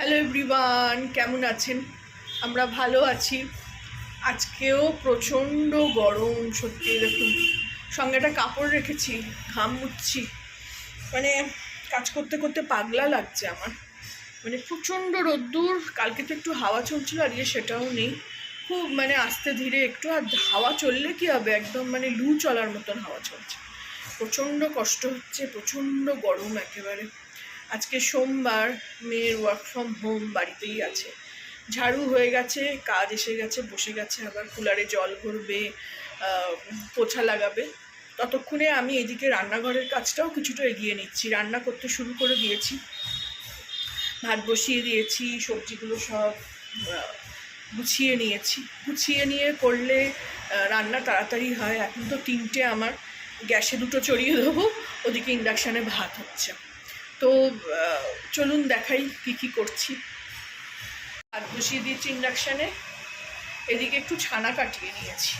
Hello everyone, কেমন আছেন? আমরা ভালো আছি। আজকেও প্রচণ্ড গরম, সত্যি। দেখুন, সঙ্গে একটা কাপড় রেখেছি, ঘাম মুচ্ছি, মানে কাজ করতে করতে পাগলা লাগছে আমার। মানে প্রচণ্ড রোদ্দুর। কালকে তো একটু হাওয়া চলছিল, আর সেটাও নেই। খুব আস্তে ধীরে একটু, আর হাওয়া চললে কি হবে, একদম লু চলার মতন হাওয়া চলছে। প্রচণ্ড কষ্ট হচ্ছে, প্রচণ্ড গরম একেবারে। আজকে সোমবার, মেয়ের ওয়ার্ক ফ্রম হোম, বাড়িতেই আছে। ঝাড়ু হয়ে গেছে, কাজ এসে গেছে, বসে গেছে, আবার কুলারে জল ভরবে, পোছা লাগাবে। ততক্ষণে আমি এদিকে রান্নাঘরের কাজটাও কিছুটা এগিয়ে নিচ্ছি। রান্না করতে শুরু করে দিয়েছি, ভাত বসিয়ে দিয়েছি, সবজিগুলো সব গুছিয়ে নিয়েছি। গুছিয়ে নিয়ে করলে রান্না তাড়াতাড়ি হয়। এখন তো 3টে, আমার গ্যাসে 2টো চড়িয়ে দেবো, ওদিকে ইন্ডাকশানে ভাত হচ্ছে। তো চলুন দেখাই কী করছি। ভাত বসিয়ে দিয়েছি ইন্ডাকশানে। এদিকে একটু ছানা কাটিয়ে নিয়েছি।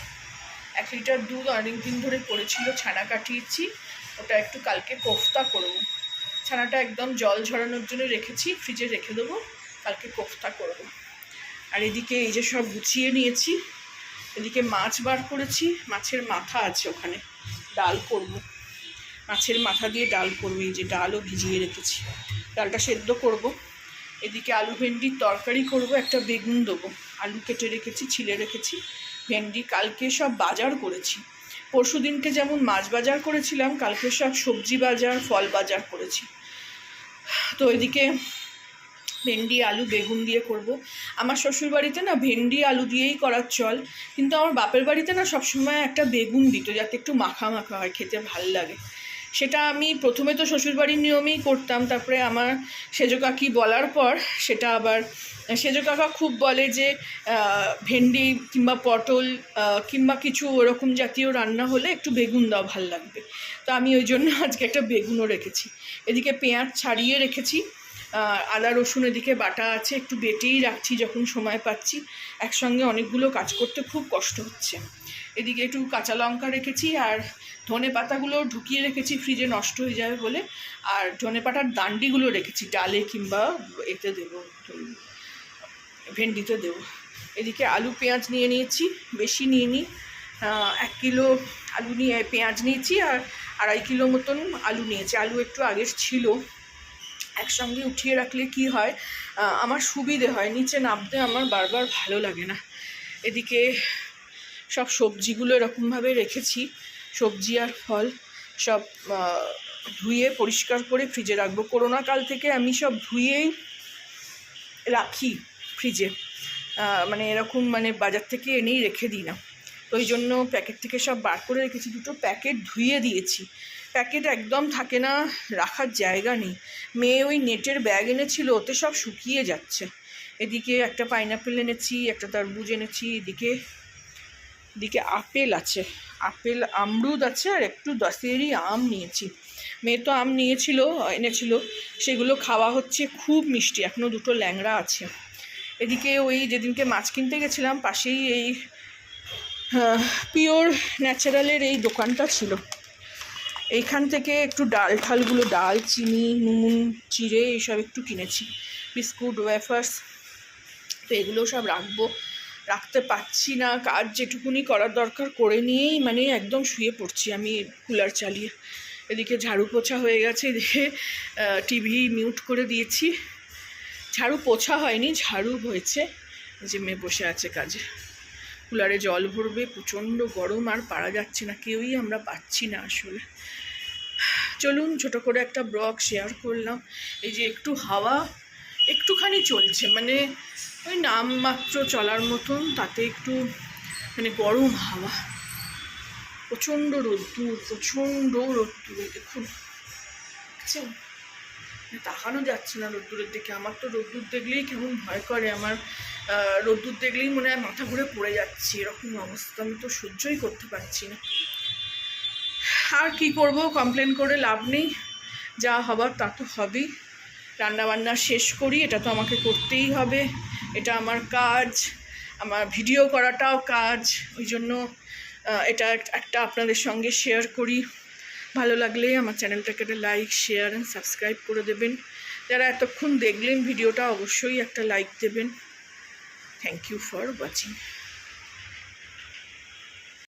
1 লিটার দুধ অনেক দিন ধরে পড়েছিল, ছানা কাটিয়েছি। ওটা একটু কালকে কোফতা করব। ছানাটা একদম জল ঝরানোর জন্য রেখেছি, ফ্রিজে রেখে দেবো, কালকে কোফতা করব। আর এদিকে এই যে সব গুছিয়ে নিয়েছি। এদিকে মাছ বার করেছি, মাছের মাথা আছে ওখানে, ডাল করব। মাছের মাথা দিয়ে ডাল করবো। এই যে ডালও ভিজিয়ে রেখেছি, ডালটা সেদ্ধ করব। এদিকে আলু ভেন্ডির তরকারি করব, একটা বেগুন দেবো। আলু কেটে রেখেছি, ছিলে রেখেছি। ভেন্ডি কালকে সব বাজার করেছি। পরশু দিনকে যেমন মাছ বাজার করেছিলাম, কালকে সব সবজি বাজার, ফল বাজার করেছি। তো এদিকে ভেন্ডি আলু বেগুন দিয়ে করব। আমার শ্বশুরবাড়িতে না ভেন্ডি আলু দিয়েই করার চল, কিন্তু আমার বাপের বাড়িতে না সবসময় একটা বেগুন দিত, যাতে একটু মাখা মাখা হয়, খেতে ভাল লাগে। সেটা আমি প্রথমে তো শ্বশুরবাড়ির নিয়মেই করতাম, তারপরে আমার সেজো কাকি বলার পর সেটা আবার সেজো কাকা খুব বলে যে ভেন্ডি কিংবা পটল কিংবা কিছু ওরকম জাতীয় রান্না হলে একটু বেগুন দাও, ভাল লাগবে। তো আমি ওই জন্য আজকে একটা বেগুনও রেখেছি। এদিকে পেঁয়াজ ছাড়িয়ে রেখেছি, আদা রসুন এদিকে বাটা আছে, একটু বেটেই রাখছি যখন সময় পাচ্ছি। একসঙ্গে অনেকগুলো কাজ করতে খুব কষ্ট হচ্ছে। এদিকে একটু কাঁচা লঙ্কা রেখেছি, আর ধনে পাতাগুলো ঢুকিয়ে রেখেছি ফ্রিজে, নষ্ট হয়ে যাবে বলে। আর ধনে পাতার দান্ডিগুলো রেখেছি, ডালে কিংবা এতে দেবো, ভেন্ডিতে দেবো। এদিকে আলু পেঁয়াজ নিয়ে নিয়েছি, বেশি নিয়ে নিই। 1 কিলো আলু নিয়ে পেঁয়াজ নিয়েছি, আর 2.5 কিলো মতন আলু নিয়েছি। আলু একটু আগের ছিল, একসঙ্গে উঠিয়ে রাখলে কি হয়, আমার সুবিধে হয়, নিচে নামতে আমার বারবার ভালো লাগে না। এদিকে সব সবজিগুলো এরকমভাবে রেখেছি, সবজি আর ফল সব ধুয়ে পরিষ্কার করে ফ্রিজে রাখবো। করোনা কাল থেকে আমি সব ধুয়েই রাখি ফ্রিজে, এরকম বাজার থেকে এনেই রেখে দিই না। তো ওই জন্য প্যাকেট থেকে সব বার করে রেখেছি। 2টো প্যাকেট ধুয়ে দিয়েছি। প্যাকেট একদম থাকে না, রাখার জায়গা নেই। মেয়ে ওই নেটের ব্যাগ এনেছিল, ওতে সব শুকিয়ে যাচ্ছে। এদিকে একটা পাইনাপেল এনেছি, একটা তরমুজ এনেছি। এদিকে আপেল আছে, আপেল আমরুদ আছে, আর একটু দশেরই আম নিয়েছি। মেয়ে তো আম এনেছিল, সেগুলো খাওয়া হচ্ছে, খুব মিষ্টি, এখনও 2টো ল্যাংড়া আছে। এদিকে ওই যেদিনকে মাছ কিনতে গেছিলাম, পাশেই এই পিওর ন্যাচারালের এই দোকানটা ছিল। এইখান থেকে একটু ডাল, চিনি, নুন, জিরে এইসব একটু কিনেছি। বিস্কুট, ওয়েফার্স, তো এগুলো সব রাখতে পারছি না। কাজ যেটুকুনি করার দরকার করে নিয়েই একদম শুয়ে পড়ছি আমি কুলার চালিয়ে। এদিকে ঝাড়ু পোছা হয়ে গেছে, এদিকে টিভি মিউট করে দিয়েছি। ঝাড়ু পোছা হয়নি, ঝাড়ু হয়েছে। যে মেয়ে বসে আছে কাজে, কুলারে জল ভরবে, প্রচণ্ড গরম, আর পারা যাচ্ছে না, কেউই আমরা পাচ্ছি না আসলে। চলুন ছোট করে একটা ব্লগ শেয়ার করলাম। এই যে একটু হাওয়া একটুখানি চলছে, ওই নামমাত্র চলার মতন, তাতে একটু গরম হাওয়া। প্রচণ্ড রোদ্দুর, দেখুন, দেখছেন, তাকানো যাচ্ছে না রোদ্দুরের দিকে। আমার তো রোদ্দুর দেখলেই কেমন ভয় করে, আমার রোদ্দুর দেখলেই মনে হয় মাথা ঘুরে পড়ে যাচ্ছি, এরকম অবস্থা। আমি তো সহ্যই করতে পারছি না। আর কি করব, কমপ্লেন করে লাভ নেই, যা হবার তা তো হবেই। রান্নাবান্না শেষ করি, এটা তো আমাকে করতেই হবে, এটা আমার কাজ, আমার ভিডিও করাটাও কাজ। ওই জন্য এটা একটা আপনাদের সঙ্গে শেয়ার করি। ভালো লাগলে আমার চ্যানেলটাকে লাইক, শেয়ার অ্যান্ড সাবস্ক্রাইব করে দেবেন। যারা এতক্ষণ দেখলেন ভিডিওটা অবশ্যই একটা লাইক দেবেন। Thank you for watching.